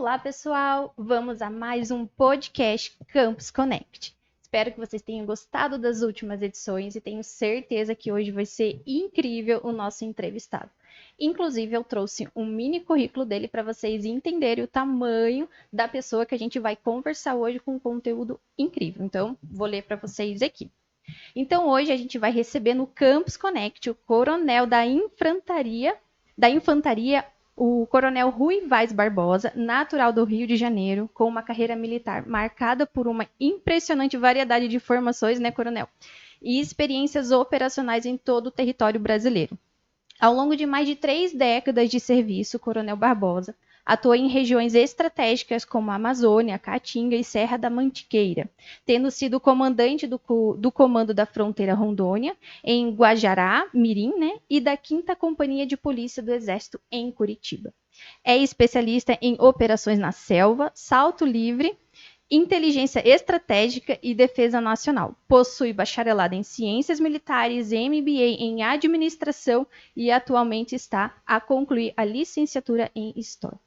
Olá, pessoal! Vamos a mais um podcast Campus Connect. Espero que vocês tenham gostado das últimas edições e tenho certeza que hoje vai ser incrível o nosso entrevistado. Inclusive, eu trouxe um mini currículo dele para vocês entenderem o tamanho da pessoa que a gente vai conversar hoje com um conteúdo incrível. Então, vou ler para vocês aqui. Então, hoje a gente vai receber no Campus Connect o coronel da Infantaria, o coronel Rui Vaz Barbosa, natural do Rio de Janeiro, com uma carreira militar marcada por uma impressionante variedade de formações, né, coronel? E experiências operacionais em todo o território brasileiro. Ao longo de mais de 3 décadas de serviço, o coronel Barbosa atuou em regiões estratégicas como a Amazônia, Caatinga e Serra da Mantiqueira, tendo sido comandante do Comando da Fronteira Rondônia, em Guajará, Mirim, né, e da 5ª Companhia de Polícia do Exército, em Curitiba. É especialista em operações na selva, salto livre, inteligência estratégica e defesa nacional. Possui bacharelado em ciências militares, MBA em administração e atualmente está a concluir a licenciatura em história.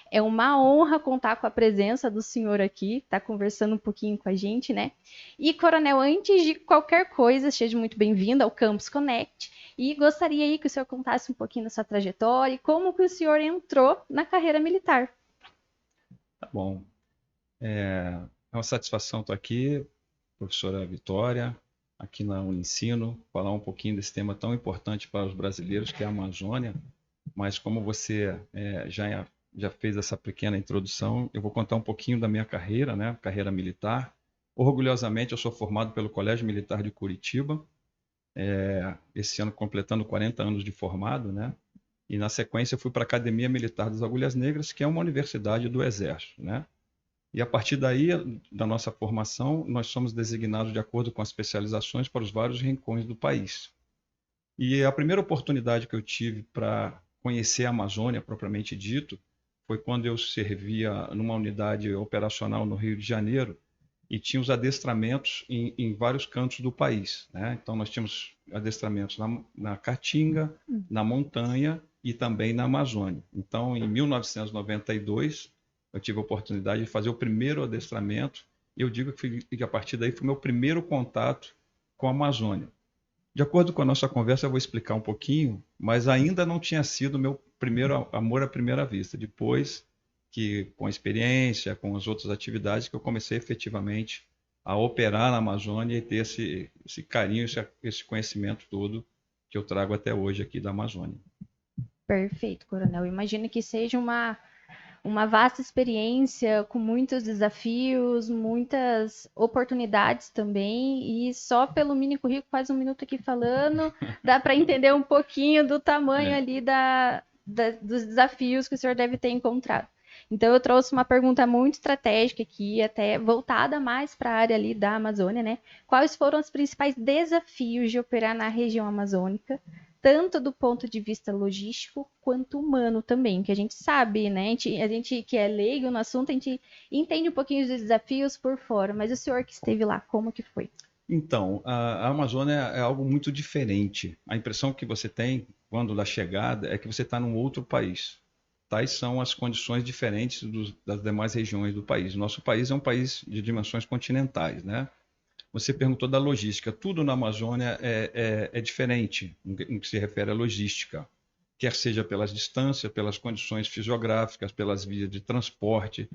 É uma honra contar com a presença do senhor aqui, tá conversando um pouquinho com a gente, né? E, coronel, antes de qualquer coisa, seja muito bem-vindo ao Campus Connect e gostaria aí que o senhor contasse um pouquinho da sua trajetória e como que o senhor entrou na carreira militar. Tá bom. É uma satisfação estar aqui, professora Vitória, aqui na Unicino, falar um pouquinho desse tema tão importante para os brasileiros, que é a Amazônia. Mas como você já fez essa pequena introdução, eu vou contar um pouquinho da minha carreira, né? Carreira militar. Orgulhosamente, eu sou formado pelo Colégio Militar de Curitiba, esse ano completando 40 anos de formado, né? E na sequência eu fui para a Academia Militar das Agulhas Negras, que é uma universidade do Exército, né? E a partir daí, da nossa formação, nós somos designados de acordo com as especializações para os vários rincões do país. E a primeira oportunidade que eu tive para conhecer a Amazônia, propriamente dito, foi quando eu servia numa unidade operacional no Rio de Janeiro e tinha os adestramentos em vários cantos do país, né? Então, nós tínhamos adestramentos na Caatinga, na montanha e também na Amazônia. Então, em 1992, eu tive a oportunidade de fazer o primeiro adestramento e eu digo que a partir daí foi o meu primeiro contato com a Amazônia. De acordo com a nossa conversa, eu vou explicar um pouquinho, mas ainda não tinha sido meu primeiro amor à primeira vista. Depois que, com a experiência, com as outras atividades, que eu comecei efetivamente a operar na Amazônia e ter esse carinho, esse conhecimento todo que eu trago até hoje aqui da Amazônia. Perfeito, coronel. Imagino que seja uma vasta experiência com muitos desafios, muitas oportunidades também, e só pelo mini currículo, quase um minuto aqui falando, dá para entender um pouquinho do tamanho ali dos desafios que o senhor deve ter encontrado. Então, eu trouxe uma pergunta muito estratégica aqui, até voltada mais para a área ali da Amazônia, né? Quais foram os principais desafios de operar na região amazônica, tanto do ponto de vista logístico quanto humano também, que a gente sabe, né? A gente que é leigo no assunto, a gente entende um pouquinho dos desafios por fora, mas o senhor que esteve lá, como que foi? Então, a Amazônia é algo muito diferente. A impressão que você tem quando da chegada é que você está num outro país. Tais são as condições diferentes das demais regiões do país. Nosso país é um país de dimensões continentais, né? Você perguntou da logística. Tudo na Amazônia é diferente no que se refere à logística, quer seja pelas distâncias, pelas condições fisiográficas, pelas vias de transporte,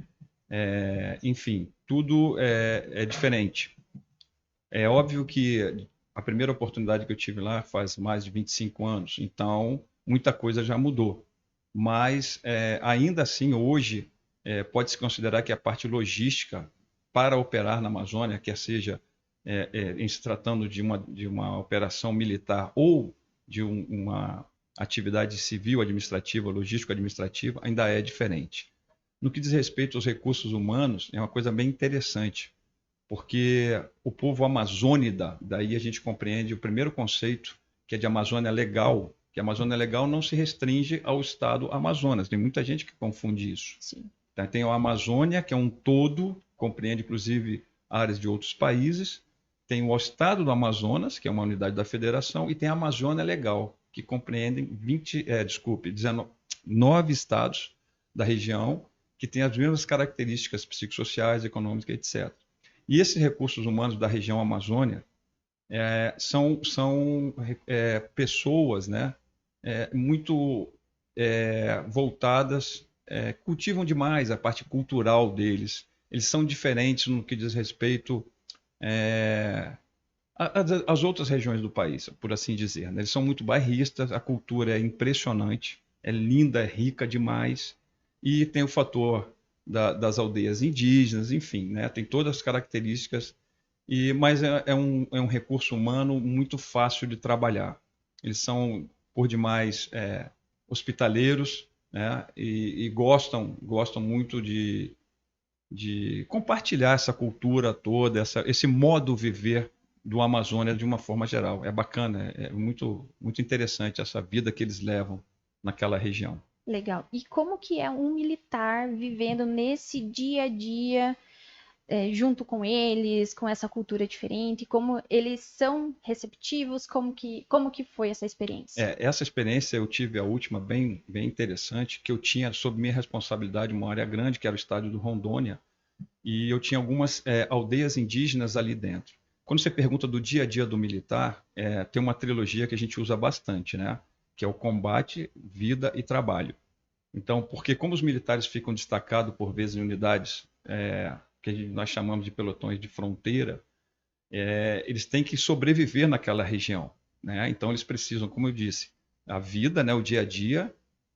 enfim, tudo é diferente. É óbvio que a primeira oportunidade que eu tive lá faz mais de 25 anos, então muita coisa já mudou. Mas ainda assim, hoje, pode-se considerar que a parte logística para operar na Amazônia, quer seja em se tratando de uma operação militar ou de uma atividade civil administrativa, logístico-administrativa, ainda é diferente. No que diz respeito aos recursos humanos, é uma coisa bem interessante, porque o povo amazônida, daí a gente compreende o primeiro conceito, que é de Amazônia Legal, que a Amazônia Legal não se restringe ao estado Amazonas. Tem muita gente que confunde isso. Sim. Tá? Tem a Amazônia, que é um todo, compreende inclusive áreas de outros países. Tem o estado do Amazonas, que é uma unidade da federação, e tem a Amazônia Legal, que compreende 19 estados da região que têm as mesmas características psicossociais, econômicas, etc. E esses recursos humanos da região Amazônia são pessoas, né, muito voltadas, cultivam demais a parte cultural deles. Eles são diferentes no que diz respeito às outras regiões do país, por assim dizer, né? Eles são muito bairristas, a cultura é impressionante, é linda, é rica demais, e tem o fator das aldeias indígenas, enfim, né? Tem todas as características, mas é um recurso humano muito fácil de trabalhar. Eles são, por demais, hospitaleiros, né? E gostam muito de compartilhar essa cultura toda, esse modo de viver do Amazônia de uma forma geral. É bacana, é muito, muito interessante essa vida que eles levam naquela região. Legal. E como que é um militar vivendo nesse dia a dia, junto com eles, com essa cultura diferente? Como eles são receptivos? Como que foi essa experiência? Essa experiência eu tive a última bem, bem interessante, que eu tinha sob minha responsabilidade uma área grande, que era o estádio do Rondônia, e eu tinha algumas aldeias indígenas ali dentro. Quando você pergunta do dia a dia do militar, tem uma trilogia que a gente usa bastante, né? Que é o combate, vida e trabalho. Então, porque como os militares ficam destacados por vezes em unidades que nós chamamos de pelotões de fronteira, eles têm que sobreviver naquela região, né? Então eles precisam, como eu disse, a vida, né, o dia a dia,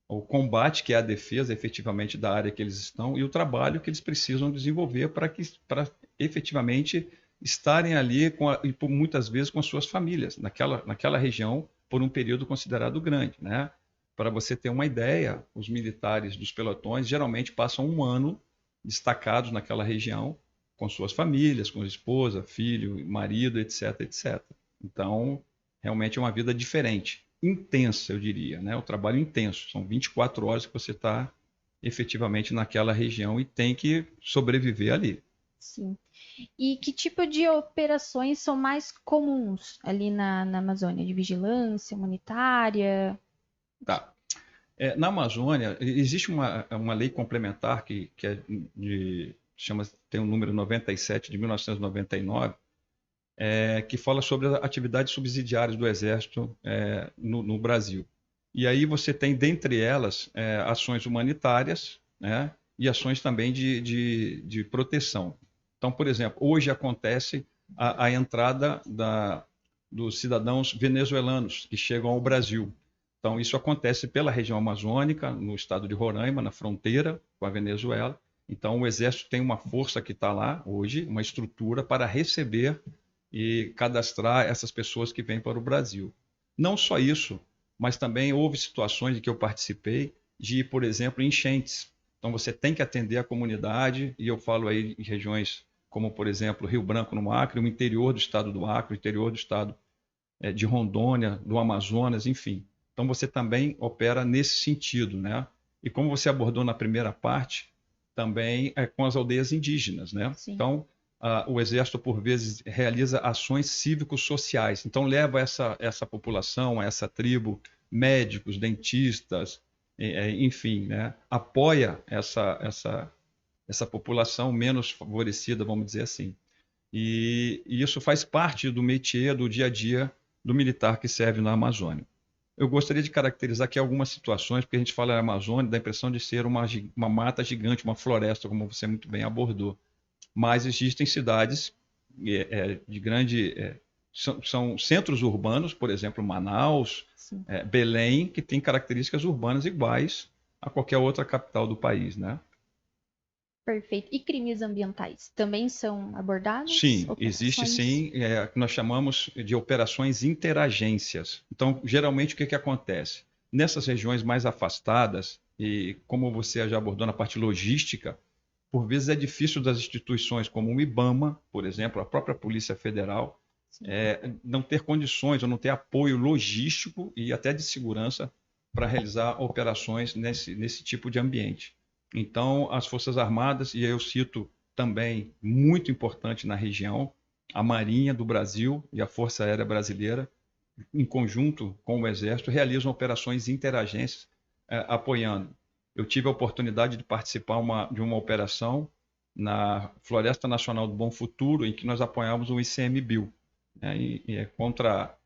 o combate, que é a defesa efetivamente da área que eles estão, e o trabalho que eles precisam desenvolver para efetivamente estarem ali e por muitas vezes com as suas famílias naquela região por um período considerado grande, né? Para você ter uma ideia, os militares dos pelotões geralmente passam um ano destacados naquela região com suas famílias, com esposa, filho, marido, etc, etc. Então, realmente é uma vida diferente, intensa, eu diria, né? O trabalho intenso, são 24 horas que você está efetivamente naquela região e tem que sobreviver ali. Sim. E que tipo de operações são mais comuns ali na Amazônia? De vigilância humanitária? Tá. Na Amazônia, existe uma lei complementar que é tem o número 97 de 1999, que fala sobre as atividades subsidiárias do Exército no Brasil. E aí você tem, dentre elas, ações humanitárias, né, e ações também de proteção. Então, por exemplo, hoje acontece a entrada dos cidadãos venezuelanos que chegam ao Brasil. Então, isso acontece pela região amazônica, no estado de Roraima, na fronteira com a Venezuela. Então, o Exército tem uma força que está lá hoje, uma estrutura para receber e cadastrar essas pessoas que vêm para o Brasil. Não só isso, mas também houve situações em que eu participei de, por exemplo, enchentes. Então você tem que atender a comunidade, e eu falo aí em regiões como, por exemplo, Rio Branco, no Acre, o interior do estado do Acre, o interior do estado de Rondônia, do Amazonas, enfim. Então você também opera nesse sentido, né? E como você abordou na primeira parte, também com as aldeias indígenas, né? Sim. Então, o Exército, por vezes, realiza ações cívicos-sociais. Então, leva essa população, essa tribo, médicos, dentistas, enfim, né? Apoia essa população menos favorecida, vamos dizer assim. E isso faz parte do métier, do dia a dia do militar que serve na Amazônia. Eu gostaria de caracterizar aqui algumas situações, porque a gente fala na Amazônia, dá a impressão de ser uma mata gigante, uma floresta, como você muito bem abordou. Mas existem cidades de grande. São centros urbanos, por exemplo, Manaus, Belém, que têm características urbanas iguais a qualquer outra capital do país, né? Perfeito. E crimes ambientais também são abordados? Sim, existe sim, que nós chamamos de operações interagências. Então, geralmente, o que acontece? Nessas regiões mais afastadas, e como você já abordou na parte logística, por vezes é difícil das instituições como o IBAMA, por exemplo, a própria Polícia Federal, não ter condições ou não ter apoio logístico e até de segurança para realizar operações nesse tipo de ambiente. Então, as Forças Armadas, e eu cito também, muito importante na região, a Marinha do Brasil e a Força Aérea Brasileira, em conjunto com o Exército, realizam operações interagências, apoiando eu tive a oportunidade de participar de uma operação na Floresta Nacional do Bom Futuro, em que nós apoiamos o ICMBio, né, e é contra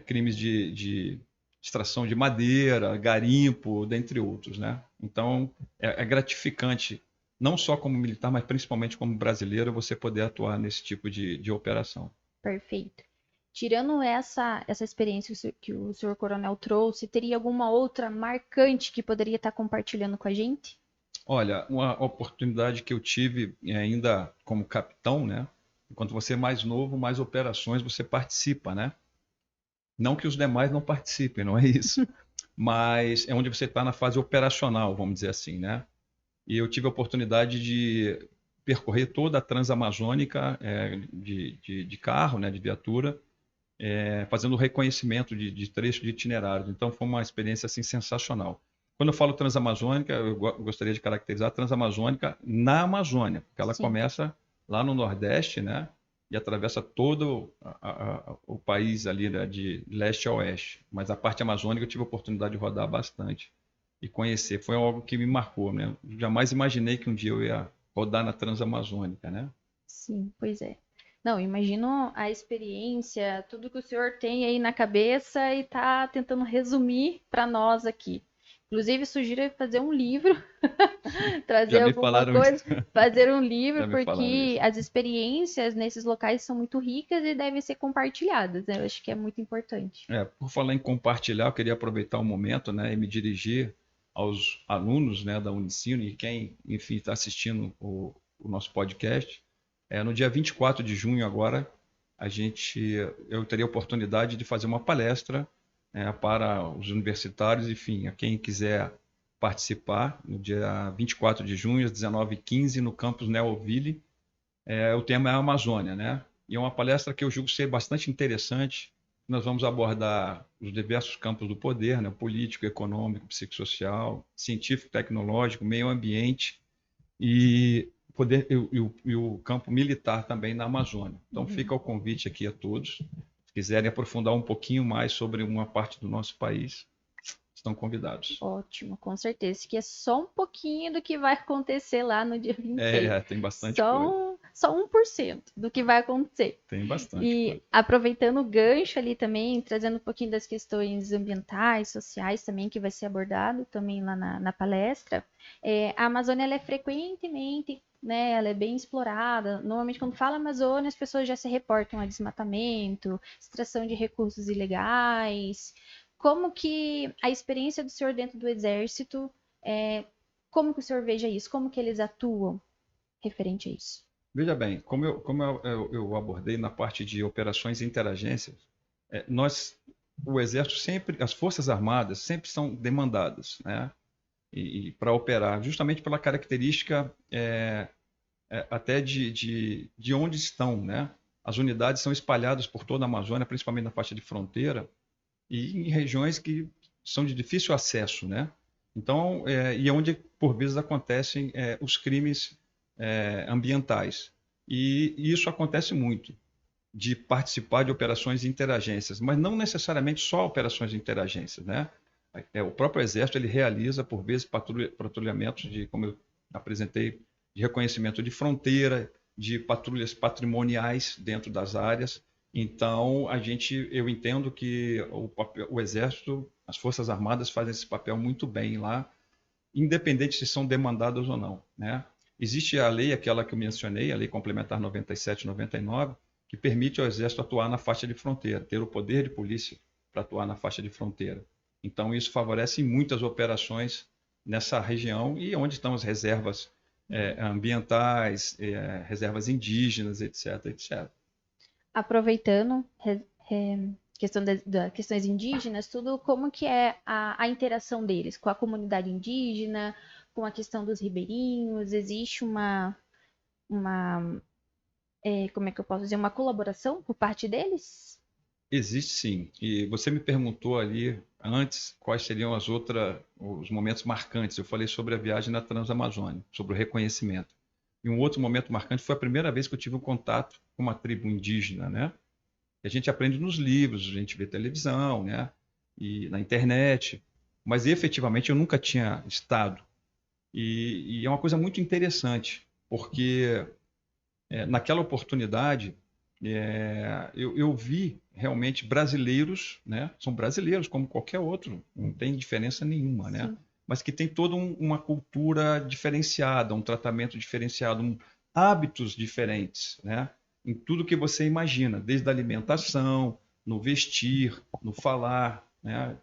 crimes de extração de madeira, garimpo, dentre outros, né? Então, é gratificante, não só como militar, mas principalmente como brasileiro, você poder atuar nesse tipo de operação. Perfeito. Tirando essa experiência que o senhor coronel trouxe, teria alguma outra marcante que poderia estar compartilhando com a gente? Olha, uma oportunidade que eu tive ainda como capitão, né? Enquanto você é mais novo, mais operações você participa, né? Não que os demais não participem, não é isso. Mas é onde você está na fase operacional, vamos dizer assim, né? E eu tive a oportunidade de percorrer toda a Transamazônica de carro, né, de viatura, fazendo o reconhecimento de trechos de itinerários. Então foi uma experiência assim sensacional. Quando eu falo Transamazônica, eu gostaria de caracterizar a Transamazônica na Amazônia, porque ela Sim. começa lá no Nordeste, né? E atravessa todo o país ali, né, de leste a oeste. Mas a parte amazônica eu tive a oportunidade de rodar bastante e conhecer. Foi algo que me marcou, né? Jamais imaginei que um dia eu ia rodar na Transamazônica, né? Sim, pois é. Não, imagino a experiência, tudo que o senhor tem aí na cabeça e tá tentando resumir para nós aqui. Inclusive, sugiro fazer um livro, trazer Já me alguma falaram isso. coisa, fazer um livro, Já me falaram porque isso. as experiências nesses locais são muito ricas e devem ser compartilhadas, né? Eu acho que é muito importante. Por falar em compartilhar, eu queria aproveitar o momento, né, e me dirigir aos alunos, né, da Unicino e quem, enfim, está assistindo o nosso podcast. No dia 24 de junho agora, eu teria a oportunidade de fazer uma palestra, para os universitários, enfim, a quem quiser participar, no dia 24 de junho, às 19h15, no campus Neoville. O tema é a Amazônia, né? E é uma palestra que eu julgo ser bastante interessante. Nós vamos abordar os diversos campos do poder, né? Político, econômico, psicossocial, científico, tecnológico, meio ambiente e o campo militar também na Amazônia. Então Uhum. fica o convite aqui a todos. Se quiserem aprofundar um pouquinho mais sobre uma parte do nosso país, estão convidados. Ótimo, com certeza. Que é só um pouquinho do que vai acontecer lá no dia 26. Tem bastante Só, coisa. só 1% do que vai acontecer. Tem bastante E coisa. aproveitando o gancho ali também, trazendo um pouquinho das questões ambientais, sociais também, que vai ser abordado também lá na palestra, a Amazônia ela é frequentemente, né, ela é bem explorada. Normalmente, quando fala Amazônia, as pessoas já se reportam a desmatamento, extração de recursos ilegais. Como que a experiência do senhor dentro do Exército, é, como que o senhor veja isso? Como que eles atuam referente a isso? Veja bem, como eu abordei na parte de operações e interagências, nós, o Exército sempre, as Forças Armadas sempre são demandadas, né? E para operar, justamente pela característica até de onde estão, né? As unidades são espalhadas por toda a Amazônia, principalmente na faixa de fronteira, e em regiões que são de difícil acesso, né? Então, e é onde por vezes acontecem os crimes ambientais. E isso acontece muito, de participar de operações de interagências, mas não necessariamente só operações de interagências, né? O próprio Exército ele realiza por vezes patrulhamentos de, como eu apresentei, de reconhecimento de fronteira, de patrulhas patrimoniais dentro das áreas. Então, eu entendo que o Exército, as Forças Armadas fazem esse papel muito bem lá, independente se são demandadas ou não, né? Existe a lei, aquela que eu mencionei, a Lei Complementar 97 e 99, que permite ao Exército atuar na faixa de fronteira, ter o poder de polícia para atuar na faixa de fronteira. Então, isso favorece muitas operações nessa região e onde estão as reservas ambientais, reservas indígenas, etc, etc. Aproveitando, questão questões indígenas, tudo, como que é a interação deles com a comunidade indígena, com a questão dos ribeirinhos, existe uma como é que eu posso dizer, uma colaboração por parte deles? Existe sim. E você me perguntou ali antes quais seriam os momentos marcantes. Eu falei sobre a viagem na Transamazônia, sobre o reconhecimento. E um outro momento marcante foi a primeira vez que eu tive um contato com uma tribo indígena, né? A gente aprende nos livros, a gente vê televisão, né? E na internet, mas efetivamente eu nunca tinha estado. E é uma coisa muito interessante, porque naquela oportunidade eu vi realmente brasileiros, né? São brasileiros como qualquer outro, não tem diferença nenhuma, né? Sim. Mas que tem toda uma cultura diferenciada, um tratamento diferenciado, hábitos diferentes, né? Em tudo que você imagina, desde a alimentação, no vestir, no falar, né?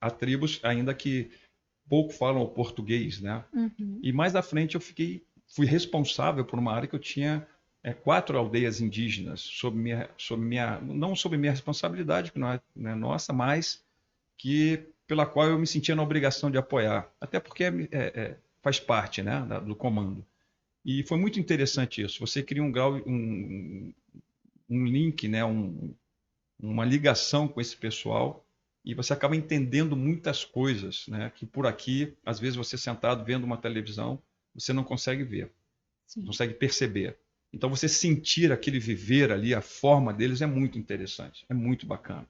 Há tribos ainda que pouco falam o português, né? Uhum. E mais à frente fui responsável por uma área que eu tinha 4 aldeias indígenas não sob minha responsabilidade, que não é nossa, mas pela qual eu me sentia na obrigação de apoiar, até porque faz parte, né, do comando. E foi muito interessante isso. Você cria um link, né, uma ligação com esse pessoal e você acaba entendendo muitas coisas, né, que por aqui, às vezes você sentado vendo uma televisão, você não consegue ver, não Sim. consegue perceber. Então você sentir aquele viver ali, a forma deles é muito interessante, é muito bacana.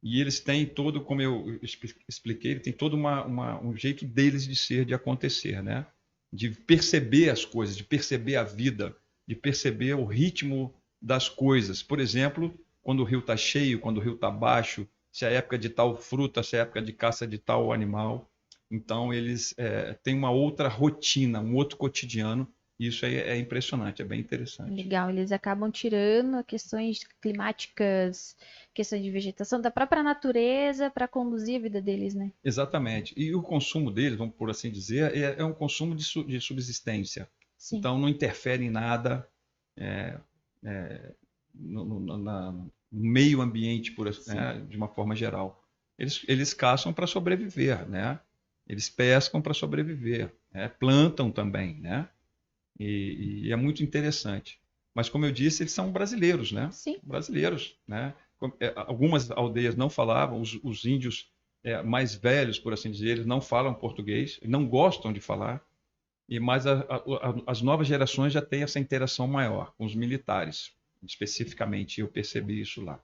E eles têm todo, como eu expliquei, tem todo um jeito deles de ser, de acontecer, né? De perceber as coisas, de perceber a vida, de perceber o ritmo das coisas. Por exemplo, quando o rio está cheio, quando o rio está baixo, se é época de tal fruta, se é época de caça de tal animal. Então, eles têm uma outra rotina, um outro cotidiano. E isso aí é impressionante, é bem interessante. Legal, eles acabam tirando questões climáticas, questões de vegetação da própria natureza para conduzir a vida deles, né? Exatamente. E o consumo deles, vamos por assim dizer, é um consumo de subsistência. Sim. Então, não interfere em nada é, no meio ambiente, de uma forma geral. Eles caçam para sobreviver, né? Eles pescam para sobreviver, né? Plantam também, né? E é muito interessante. Mas, como eu disse, eles são brasileiros, né? Sim. Brasileiros, né? Algumas aldeias não falavam, os índios mais velhos, por assim dizer, eles não falam português, não gostam de falar, mas as novas gerações já têm essa interação maior com os militares, especificamente, eu percebi isso lá.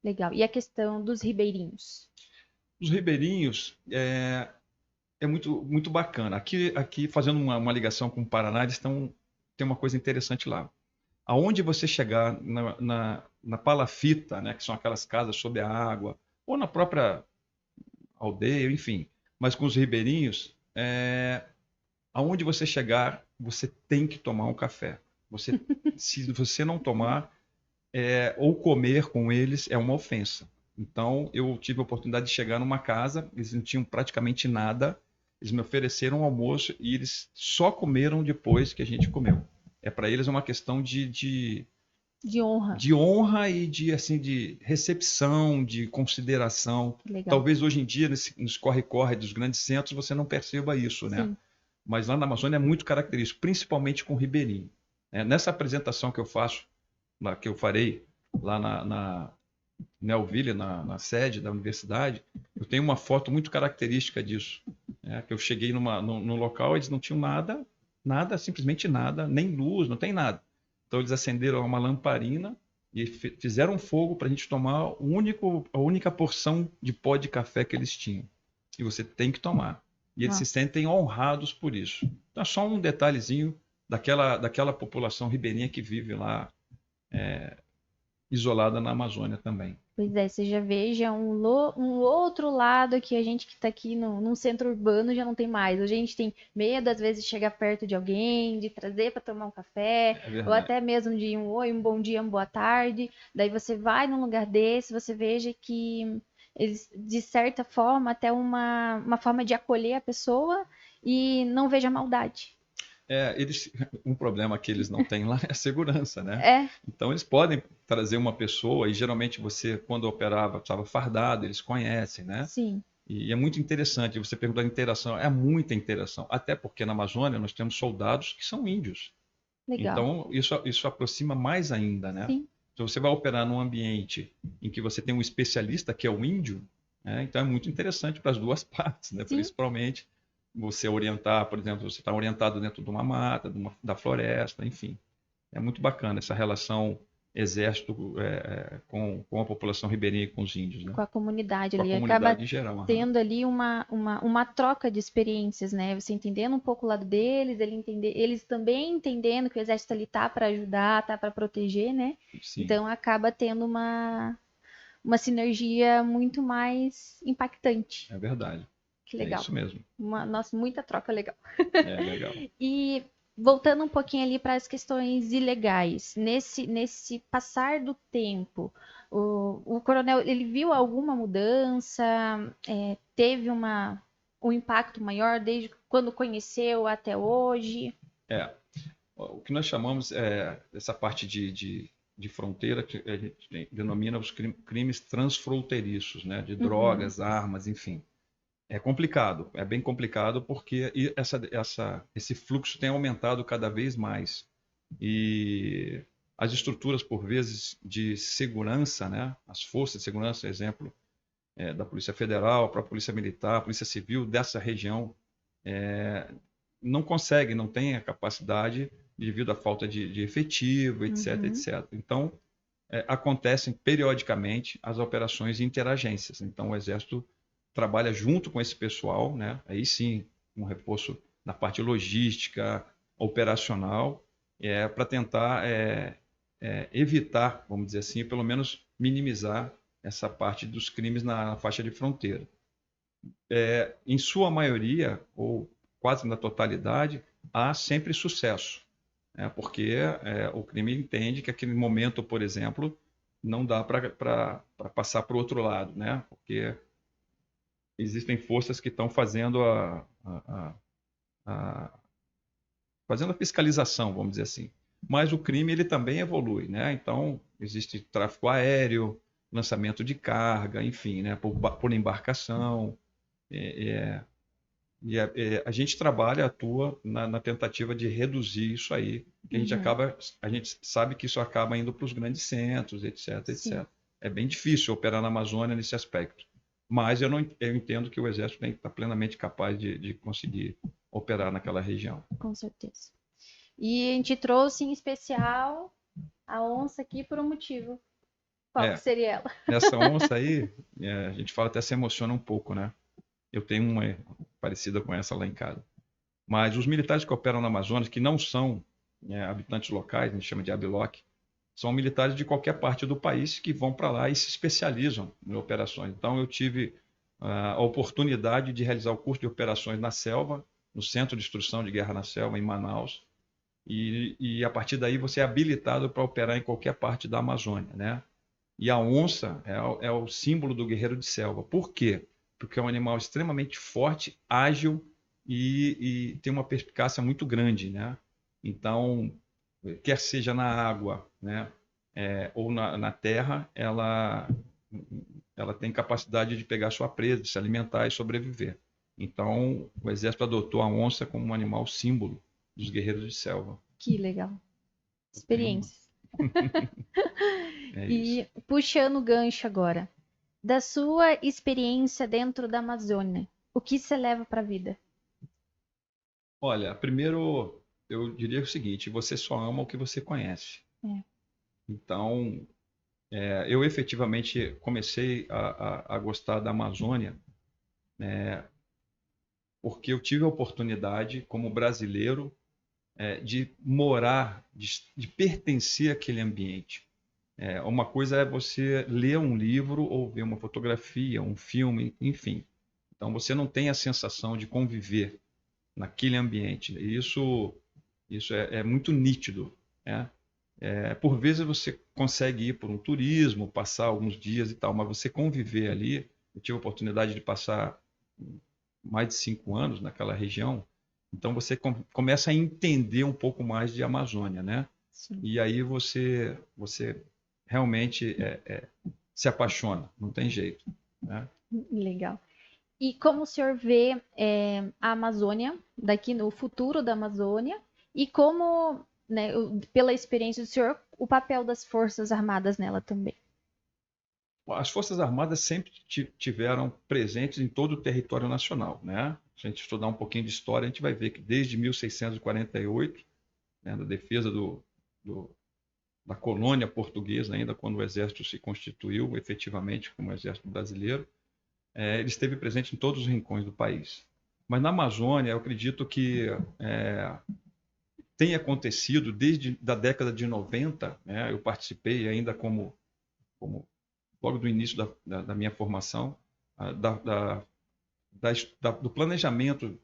Legal. E a questão dos ribeirinhos? Os ribeirinhos é muito, muito bacana. Aqui fazendo uma ligação com o Paraná, tem uma coisa interessante lá. Aonde você chegar na palafita, né, que são aquelas casas sob a água, ou na própria aldeia, enfim, mas com os ribeirinhos, aonde você chegar, você tem que tomar um café. Se você não tomar, ou comer com eles, é uma ofensa. Então, eu tive a oportunidade de chegar numa casa, eles não tinham praticamente nada, eles me ofereceram um almoço e eles só comeram depois que a gente comeu. Para eles é uma questão De honra. de honra e assim, de recepção, de consideração. Legal. Talvez hoje em dia, nos corre-corre dos grandes centros, você não perceba isso, né? Sim. Mas lá na Amazônia é muito característico, principalmente com o ribeirinho. Nessa apresentação que eu faço, que eu farei lá na Nelville, na sede da universidade, eu tenho uma foto muito característica disso. Que eu cheguei num local, eles não tinham nada, simplesmente nada, nem luz, não tem nada. Então eles acenderam uma lamparina e fizeram fogo para a gente tomar a única porção de pó de café que eles tinham. E você tem que tomar. E eles se sentem honrados por isso. Então, é só um detalhezinho daquela população ribeirinha que vive lá isolada na Amazônia também. Pois é, você já veja um outro lado que a gente que está aqui num centro urbano já não tem mais. Hoje a gente tem medo, às vezes, de chegar perto de alguém, de trazer para tomar um café, ou até mesmo de um oi, um bom dia, uma boa tarde. Daí você vai num lugar desse, você veja que eles, de certa forma, até uma forma de acolher a pessoa e não veja maldade. Um problema que eles não têm lá é a segurança, né? É, Então eles podem trazer uma pessoa e geralmente você, quando operava, estava fardado, eles conhecem, né? sim, E é muito interessante você perguntar interação, é muita interação, até porque na Amazônia nós temos soldados que são índios. legal. Então isso aproxima mais ainda, né? Sim, Se você vai operar num ambiente em que você tem um especialista que é o índio, né? Então é muito interessante para as duas partes, né? sim. Principalmente você orientar, por exemplo, você está orientado dentro de uma mata, da floresta, enfim. É muito bacana essa relação exército com a população ribeirinha e com os índios, né? Com a comunidade Com a ali. Acaba comunidade em geral. Aham. tendo ali uma troca de experiências, né? Você entendendo um pouco o lado deles, eles também entendendo que o exército ali tá para ajudar, tá para proteger, né? Sim, Então acaba tendo uma sinergia muito mais impactante. é verdade. Que É legal. isso mesmo. Nossa, muita troca legal. É legal. E voltando um pouquinho ali para as questões ilegais, nesse passar do tempo, o coronel, ele viu alguma mudança, teve um impacto maior desde quando conheceu até hoje? É, o que nós chamamos essa parte de fronteira, que a gente denomina os crimes transfronteiriços, né? De Uhum, drogas, armas, enfim. É complicado, é bem complicado porque esse fluxo tem aumentado cada vez mais. E as estruturas, por vezes, de segurança, né? As forças de segurança, exemplo, da Polícia Federal, para a Polícia Militar, a Polícia Civil dessa região, não conseguem, não têm a capacidade devido à falta de efetivo, etc, uhum, etc. Então, acontecem periodicamente as operações interagências. Então, o Exército trabalha junto com esse pessoal, né? Aí sim, um reforço na parte logística, operacional, para tentar evitar, vamos dizer assim, pelo menos minimizar essa parte dos crimes na faixa de fronteira. Em sua maioria, ou quase na totalidade, há sempre sucesso, né? Porque o crime entende que aquele momento, por exemplo, não dá para passar para o outro lado, né? Porque existem forças que estão a- fazendo a fiscalização, vamos dizer assim. Mas o crime ele também evolui, né? Então existe tráfico aéreo, lançamento de carga, enfim, né? Por embarcação. É, é, a gente trabalha, atua na tentativa de reduzir isso aí, que uhum, a gente sabe que isso acaba indo para os grandes centros, etc, sim, etc. É bem difícil operar na Amazônia nesse aspecto, mas eu entendo que o Exército tem que estar plenamente capaz de conseguir operar naquela região. com certeza. E a gente trouxe em especial a onça aqui por um motivo. Qual que É, seria ela? nessa onça aí, a gente fala até se emociona um pouco, né? Eu tenho uma parecida com essa lá em casa. Mas os militares que operam na Amazônia, que não são habitantes locais, a gente chama de ABLOC, são militares de qualquer parte do país que vão para lá e se especializam em operações. Então, eu tive a oportunidade de realizar o curso de operações na selva, no Centro de Instrução de Guerra na Selva, em Manaus, e a partir daí você é habilitado para operar em qualquer parte da Amazônia, né? E a onça é o símbolo do guerreiro de selva. Por quê? Porque é um animal extremamente forte, ágil e tem uma perspicácia muito grande, né? Então, quer seja na água, né, ou na terra, ela tem capacidade de pegar sua presa, de se alimentar e sobreviver. Então, o exército adotou a onça como um animal símbolo dos guerreiros de selva. Que legal. Eu tenho uma. Experiências. É isso. E puxando o gancho agora, da sua experiência dentro da Amazônia, o que você leva para a vida? Olha, primeiro eu diria o seguinte: você só ama o que você conhece. É. Então, eu efetivamente comecei a gostar da Amazônia porque eu tive a oportunidade, como brasileiro, de morar, de pertencer àquele ambiente. Uma coisa é você ler um livro ou ver uma fotografia, um filme, enfim. Então, você não tem a sensação de conviver naquele ambiente. E isso é muito nítido, né? Por vezes você consegue ir por um turismo, passar alguns dias e tal, mas você conviver ali, eu tive a oportunidade de passar mais de 5 anos naquela região, então você começa a entender um pouco mais de Amazônia, né? Sim, E aí você realmente se apaixona, não tem jeito, né? legal. E como o senhor vê a Amazônia, daqui no futuro da Amazônia, e como, né, pela experiência do senhor, o papel das Forças Armadas nela também? As Forças Armadas sempre tiveram presentes em todo o território nacional, né? Se a gente estudar um pouquinho de história, a gente vai ver que desde 1648, né, da defesa do da colônia portuguesa, ainda quando o Exército se constituiu efetivamente como Exército Brasileiro. Ele esteve presente em todos os rincões do país. Mas na Amazônia, eu acredito que tem acontecido desde a década de 90, né? Eu participei ainda como logo do início da minha formação, do planejamento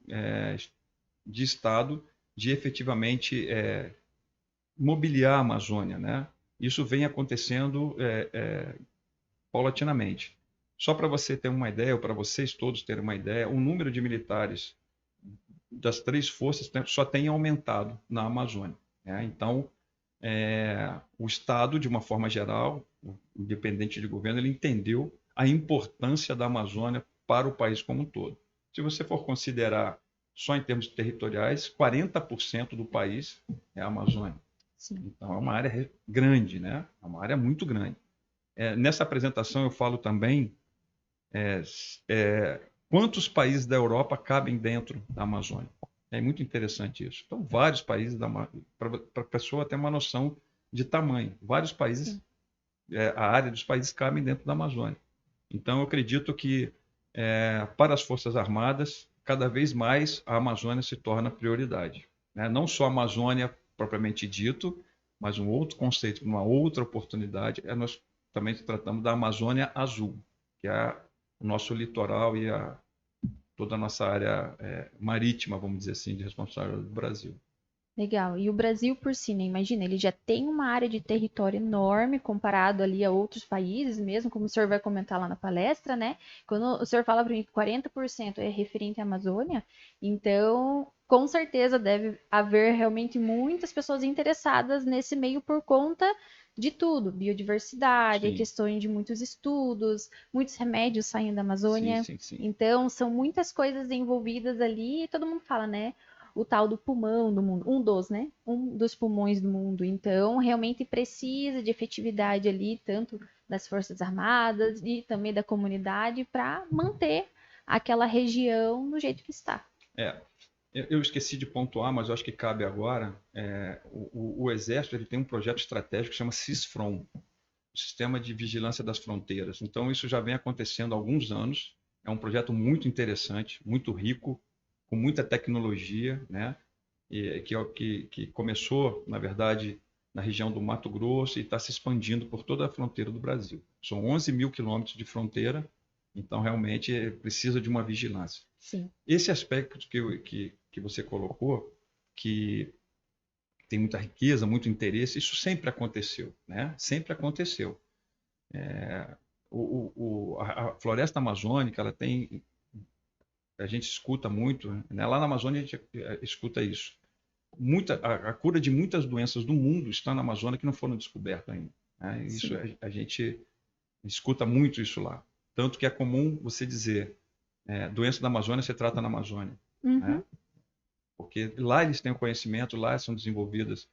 de Estado de efetivamente mobiliar a Amazônia, né? Isso vem acontecendo paulatinamente. Só para você ter uma ideia, ou para vocês todos terem uma ideia, o número de militares das 3 forças só tem aumentado na Amazônia, né? Então, o Estado, de uma forma geral, independente de governo, ele entendeu a importância da Amazônia para o país como um todo. Se você for considerar só em termos territoriais, 40% do país é a Amazônia. Sim. Então, é uma área grande, né? É uma área muito grande. Nessa apresentação, eu falo também quantos países da Europa cabem dentro da Amazônia. É muito interessante isso. Então, vários países, para a pessoa ter uma noção de tamanho, vários países, a área dos países cabem dentro da Amazônia. Então, eu acredito que, para as Forças Armadas, cada vez mais a Amazônia se torna prioridade, né? Não só a Amazônia propriamente dito, mas um outro conceito, uma outra oportunidade, nós também tratamos da Amazônia Azul, que é o nosso litoral e toda a nossa área marítima, vamos dizer assim, de responsabilidade do Brasil. Legal. E o Brasil por si, né? Imagina, ele já tem uma área de território enorme comparado ali a outros países, mesmo como o senhor vai comentar lá na palestra, né? Quando o senhor fala para mim que 40% é referente à Amazônia, então com certeza deve haver realmente muitas pessoas interessadas nesse meio por conta de tudo, biodiversidade, questões de muitos estudos, muitos remédios saem da Amazônia. Sim. Então são muitas coisas envolvidas ali e todo mundo fala, né? O tal do pulmão do mundo, um dos pulmões do mundo. Então, realmente precisa de efetividade ali, tanto das Forças Armadas e também da comunidade, para manter aquela região do jeito que está. Eu esqueci de pontuar, mas eu acho que cabe agora. O Exército ele tem um projeto estratégico que chama CISFRON, Sistema de Vigilância das Fronteiras. Então, isso já vem acontecendo há alguns anos. É um projeto muito interessante, muito rico, com muita tecnologia, né? Que começou, na verdade, na região do Mato Grosso e está se expandindo por toda a fronteira do Brasil. São 11 mil quilômetros de fronteira, então realmente precisa de uma vigilância. Sim. Esse aspecto que você colocou, que tem muita riqueza, muito interesse, isso sempre aconteceu, né? Sempre aconteceu. A floresta amazônica, ela tem, a gente escuta muito, né? Lá na Amazônia a gente escuta isso. A cura de muitas doenças do mundo está na Amazônia que não foram descobertas ainda, né? Isso a gente escuta muito isso lá. Tanto que é comum você dizer doença da Amazônia se trata na Amazônia, né? Porque lá eles têm o conhecimento, lá são desenvolvidas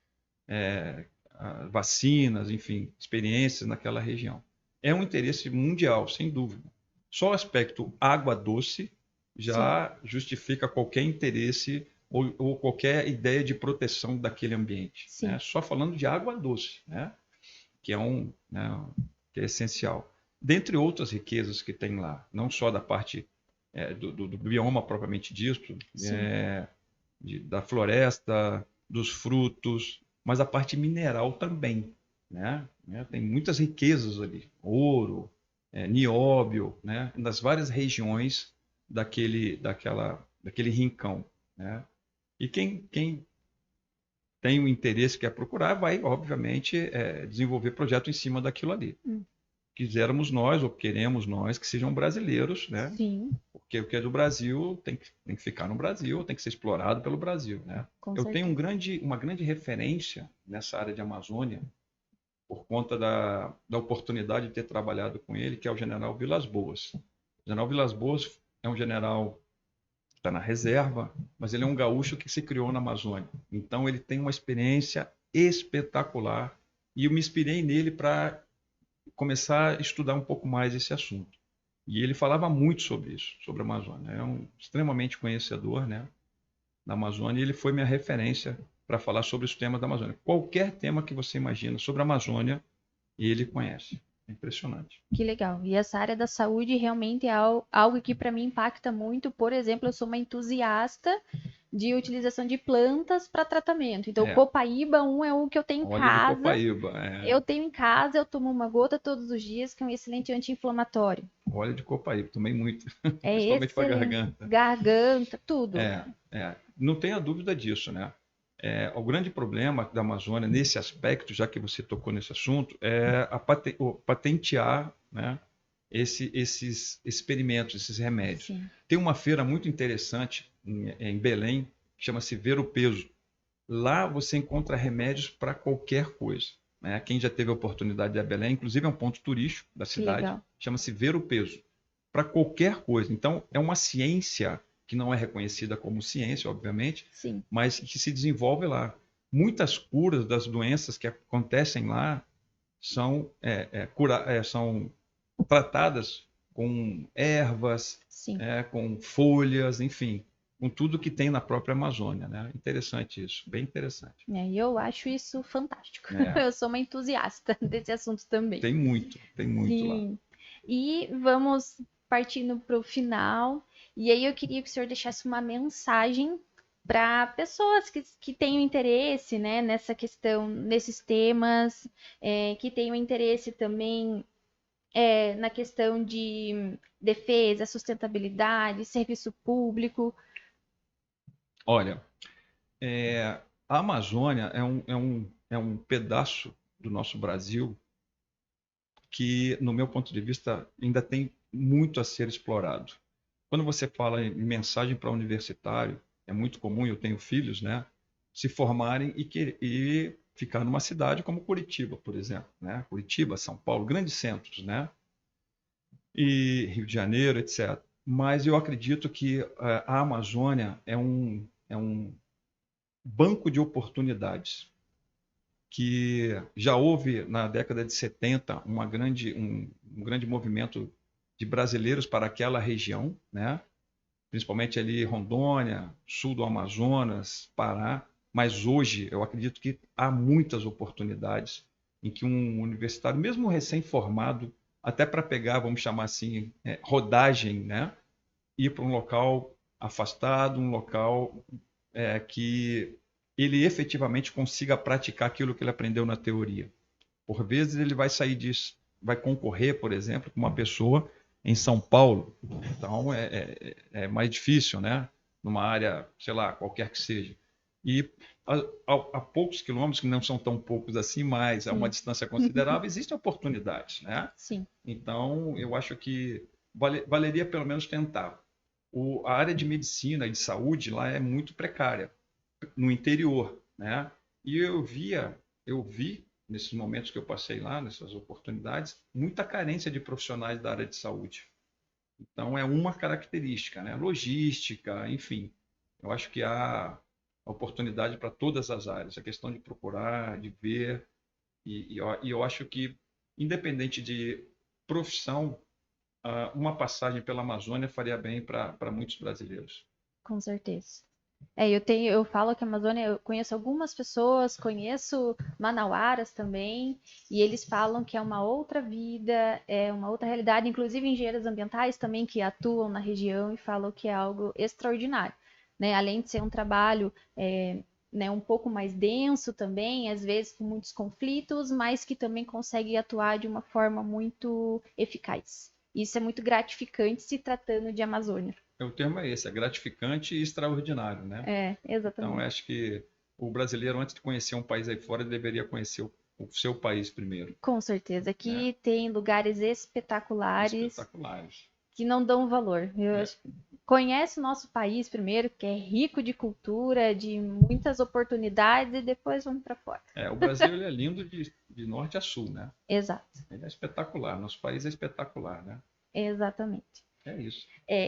vacinas, enfim, experiências naquela região. É um interesse mundial, sem dúvida. Só o aspecto água doce já justifica qualquer interesse ou qualquer ideia de proteção daquele ambiente, né? Só falando de água doce, né? Que é essencial. Dentre outras riquezas que tem lá, não só da parte do bioma propriamente dito, da floresta, dos frutos, mas a parte mineral também, né? Tem muitas riquezas ali, ouro, nióbio, né? Nas várias regiões daquele rincão, né? E quem tem o interesse, quer procurar, vai, obviamente, desenvolver projeto em cima daquilo ali. Quisermos nós, ou queremos nós, que sejam brasileiros, né? Sim. Porque o que é do Brasil tem que ficar no Brasil, tem que ser explorado pelo Brasil, né? Eu tenho uma grande referência nessa área de Amazônia, por conta da oportunidade de ter trabalhado com ele, que é o general Vilas Boas. O general Vilas Boas é um general que está na reserva, mas ele é um gaúcho que se criou na Amazônia. Então, ele tem uma experiência espetacular e eu me inspirei nele para começar a estudar um pouco mais esse assunto. E ele falava muito sobre isso, sobre a Amazônia. É extremamente conhecedor, né, da Amazônia, e ele foi minha referência para falar sobre os temas da Amazônia. Qualquer tema que você imagina sobre a Amazônia, ele conhece. É impressionante. Que legal. E essa área da saúde realmente é algo que para mim impacta muito. Por exemplo, eu sou uma entusiasta de utilização de plantas para tratamento. Então, o Copaíba 1 é o que eu tenho em Óleo de casa. copaíba. Eu tenho em casa, eu tomo uma gota todos os dias, que é um excelente anti-inflamatório. Óleo de copaíba, tomei muito. É Principalmente para excelente. garganta. Garganta, tudo. Não tenha dúvida disso, né? O grande problema da Amazônia nesse aspecto, já que você tocou nesse assunto, é patentear, né, esses experimentos, esses remédios. Sim. Tem uma feira muito interessante em Belém, que chama-se Ver o Peso. Lá você encontra remédios para qualquer coisa. Né? Quem já teve a oportunidade de ir a Belém, inclusive é um ponto turístico da cidade, chama-se Ver o Peso. Para qualquer coisa. Então, é uma ciência que não é reconhecida como ciência, obviamente, Sim. mas que se desenvolve lá. Muitas curas das doenças que acontecem lá são tratadas com ervas, com folhas, enfim, com tudo que tem na própria Amazônia, né? Interessante isso, bem interessante. E eu acho isso fantástico. Eu sou uma entusiasta desse assunto também. Tem muito Sim. lá. E vamos partindo para o final. E aí eu queria que o senhor deixasse uma mensagem para pessoas que tenham interesse, né, nessa questão, nesses temas, que tenham interesse também na questão de defesa, sustentabilidade, serviço público. Olha, a Amazônia é um pedaço do nosso Brasil que, no meu ponto de vista, ainda tem muito a ser explorado. Quando você fala em mensagem para universitário, é muito comum, eu tenho filhos, né, se formarem e ficar numa cidade como Curitiba, por exemplo, né? Curitiba, São Paulo, grandes centros, né? E Rio de Janeiro, etc. Mas eu acredito que a Amazônia é um banco de oportunidades que já houve na década de 70 um grande movimento de brasileiros para aquela região, né? Principalmente ali Rondônia, sul do Amazonas, Pará, mas hoje eu acredito que há muitas oportunidades em que um universitário, mesmo recém-formado, até para pegar, vamos chamar assim, rodagem, né? Ir para um local afastado, um local que ele efetivamente consiga praticar aquilo que ele aprendeu na teoria. Por vezes ele vai sair disso, vai concorrer, por exemplo, com uma pessoa em São Paulo. Então é mais difícil, né? Numa área, sei lá, qualquer que seja. E a poucos quilômetros, que não são tão poucos assim, mas a uma distância considerável, existem oportunidades, né? Sim. Então, eu acho que valeria pelo menos tentar. A área de medicina e de saúde lá é muito precária, no interior, né? E eu vi nesses momentos que eu passei lá, nessas oportunidades, muita carência de profissionais da área de saúde. Então, é uma característica, né? Logística, enfim. Eu acho que há oportunidade para todas as áreas. A questão de procurar, de ver. E eu acho que, independente de profissão, uma passagem pela Amazônia faria bem para muitos brasileiros. Com certeza. Eu falo que a Amazônia, eu conheço algumas pessoas, conheço manauaras também, e eles falam que é uma outra vida, é uma outra realidade, inclusive engenheiros ambientais também que atuam na região e falam que é algo extraordinário, né? Além de ser um trabalho né, um pouco mais denso também, às vezes com muitos conflitos, mas que também consegue atuar de uma forma muito eficaz. Isso é muito gratificante se tratando de Amazônia. O termo é esse, é gratificante e extraordinário, né? Exatamente. Então, eu acho que o brasileiro, antes de conhecer um país aí fora, deveria conhecer o seu país primeiro. Com certeza. Aqui tem lugares espetaculares que não dão valor. Conhece o nosso país primeiro, que é rico de cultura, de muitas oportunidades, e depois vamos para fora. O Brasil ele é lindo de norte a sul, né? Exato. Ele é espetacular, nosso país é espetacular, né? Exatamente. É isso.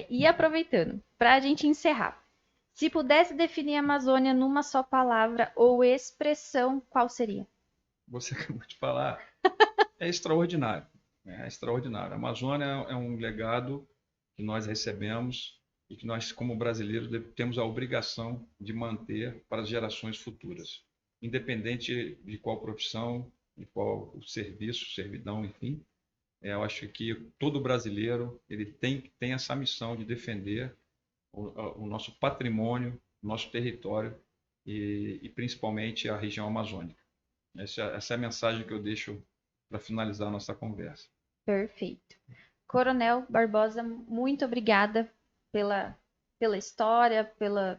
E aproveitando, para a gente encerrar, se pudesse definir a Amazônia numa só palavra ou expressão, qual seria? Você acabou de falar, é extraordinário. É extraordinário. A Amazônia é um legado que nós recebemos e que nós, como brasileiros, temos a obrigação de manter para as gerações futuras, independente de qual profissão, de qual o serviço, servidão, enfim. Eu acho que todo brasileiro ele tem essa missão de defender o nosso patrimônio, o nosso território e principalmente a região amazônica. Essa é a mensagem que eu deixo para finalizar a nossa conversa. Perfeito. Coronel Barbosa, muito obrigada pela, pela história,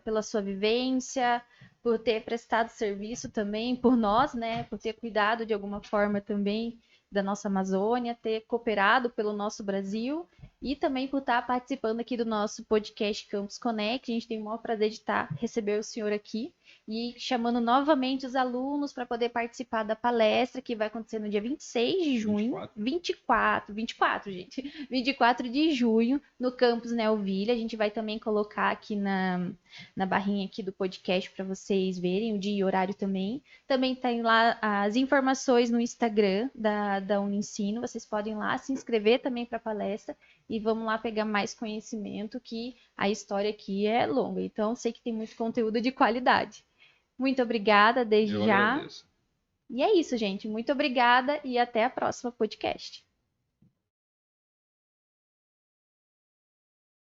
pela sua vivência, por ter prestado serviço também por nós, né? Por ter cuidado de alguma forma também da nossa Amazônia, ter cooperado pelo nosso Brasil e também por estar participando aqui do nosso podcast Campus Connect. A gente tem o maior prazer de receber o senhor aqui e chamando novamente os alunos para poder participar da palestra que vai acontecer no dia 26 de junho, 24, gente, 24 de junho, no campus Neoville. A gente vai também colocar aqui na barrinha aqui do podcast para vocês verem o dia e horário também. Também tem lá as informações no Instagram da Unensino, vocês podem lá se inscrever também para a palestra e vamos lá pegar mais conhecimento, que a história aqui é longa, então sei que tem muito conteúdo de qualidade. Muito obrigada desde Eu já. agradeço. E é isso, gente. Muito obrigada e até a próxima podcast.